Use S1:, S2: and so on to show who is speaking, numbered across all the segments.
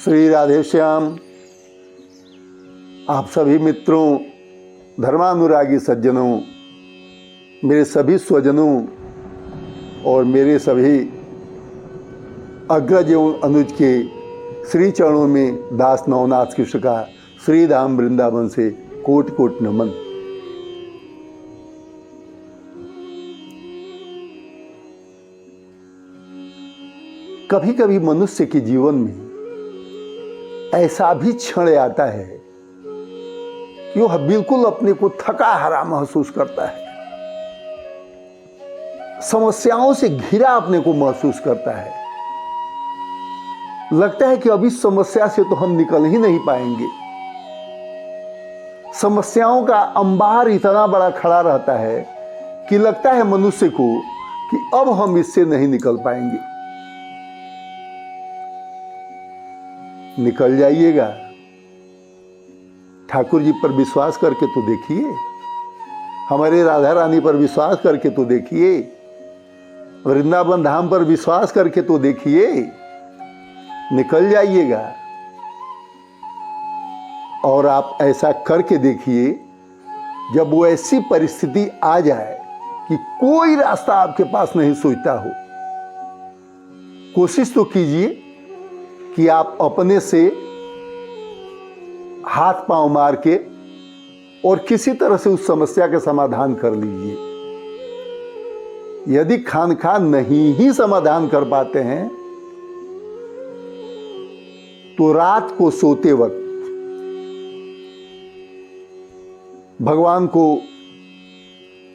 S1: श्री राधे श्याम। आप सभी मित्रों, धर्मानुरागी सज्जनों, मेरे सभी स्वजनों और मेरे सभी अग्रज एवं अनुज के श्री चरणों में दास नवनाथ कृष्ण का श्री धाम वृंदावन से कोटि कोटि नमन। कभी कभी मनुष्य के जीवन में ऐसा भी क्षण आता है कि वह बिल्कुल अपने को थका हारा महसूस करता है, समस्याओं से घिरा अपने को महसूस करता है। लगता है कि अभी समस्या से तो हम निकल ही नहीं पाएंगे। समस्याओं का अंबार इतना बड़ा खड़ा रहता है कि लगता है मनुष्य को कि अब हम इससे नहीं निकल पाएंगे। निकल जाइएगा, ठाकुर जी पर विश्वास करके तो देखिए, हमारे राधा रानी पर विश्वास करके तो देखिए, वृंदावन धाम पर विश्वास करके तो देखिए, निकल जाइएगा। और आप ऐसा करके देखिए, जब वो ऐसी परिस्थिति आ जाए कि कोई रास्ता आपके पास नहीं सूझता हो, कोशिश तो कीजिए कि आप अपने से हाथ पांव मार के और किसी तरह से उस समस्या का समाधान कर लीजिए। यदि खान नहीं ही समाधान कर पाते हैं तो रात को सोते वक्त भगवान को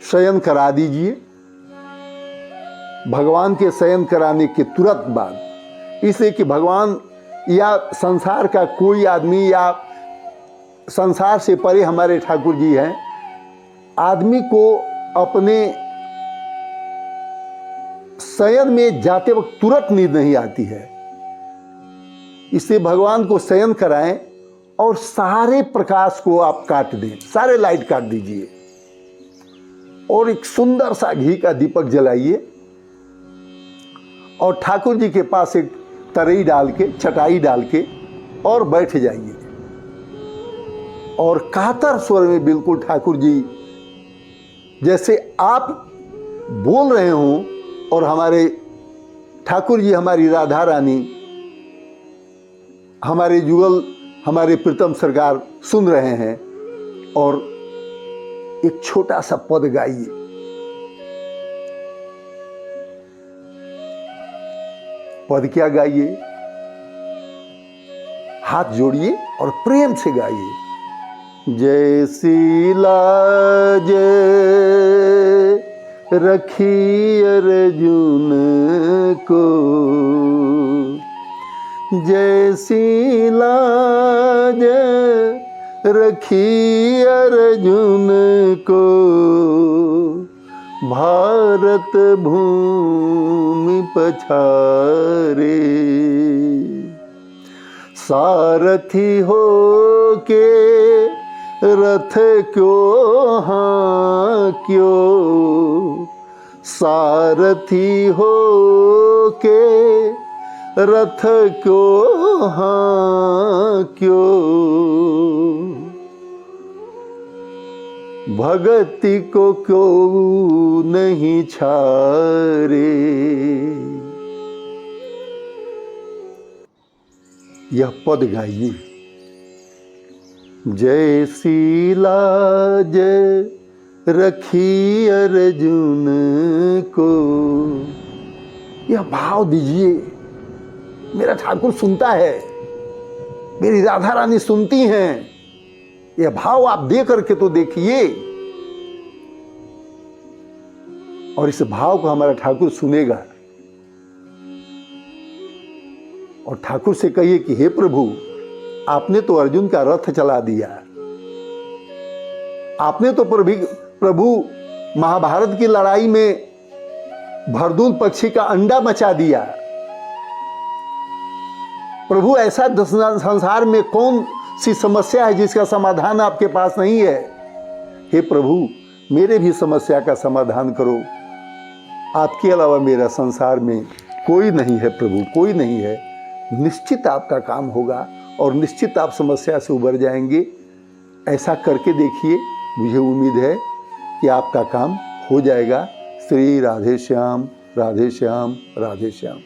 S1: शयन करा दीजिए। भगवान के शयन कराने के तुरंत बाद, इसलिए कि भगवान या संसार का कोई आदमी या संसार से परे हमारे ठाकुर जी हैं, आदमी को अपने शयन में जाते वक्त तुरंत नींद नहीं आती है। इसलिए भगवान को शयन कराएं और सारे प्रकाश को आप काट दें, सारे लाइट काट दीजिए और एक सुंदर सा घी का दीपक जलाइए और ठाकुर जी के पास एक तरई डाल के, चटाई डाल के और बैठ जाइए और कातर स्वर में बिल्कुल ठाकुर जी जैसे आप बोल रहे हों और हमारे ठाकुर जी, हमारी राधा रानी, हमारे जुगल, हमारे प्रीतम सरकार सुन रहे हैं और एक छोटा सा पद गाइए। पद क्या गाइए? हाथ जोड़िए और प्रेम से गाइए। जय शीला जय रखी अर्जुन को, जय शीला जय रखी अर्जुन को, भारत भूमि पछारे, सारथी हो के रथ क्यों क्यों, सारथी हो के रथ क्यों क्यों, भगति को क्यों नहीं छारे। यह पद गाइए। जय शीला जय रखी अर्जुन को, यह भाव दीजिए। मेरा ठाकुर सुनता है, मेरी राधा रानी सुनती हैं। यह भाव आप दे करके तो देखिए और इस भाव को हमारा ठाकुर सुनेगा। और ठाकुर से कहिए कि हे प्रभु, आपने तो अर्जुन का रथ चला दिया, आपने तो प्रभु महाभारत की लड़ाई में भरदूल पक्षी का अंडा मचा दिया। प्रभु, ऐसा संसार में कौन सी समस्या है जिसका समाधान आपके पास नहीं है? हे प्रभु, मेरे भी समस्या का समाधान करो। आपके अलावा मेरा संसार में कोई नहीं है प्रभु, कोई नहीं है। निश्चित आपका काम होगा और निश्चित आप समस्या से उबर जाएंगे। ऐसा करके देखिए, मुझे उम्मीद है कि आपका काम हो जाएगा। श्री राधे श्याम, राधे श्याम, राधे श्याम।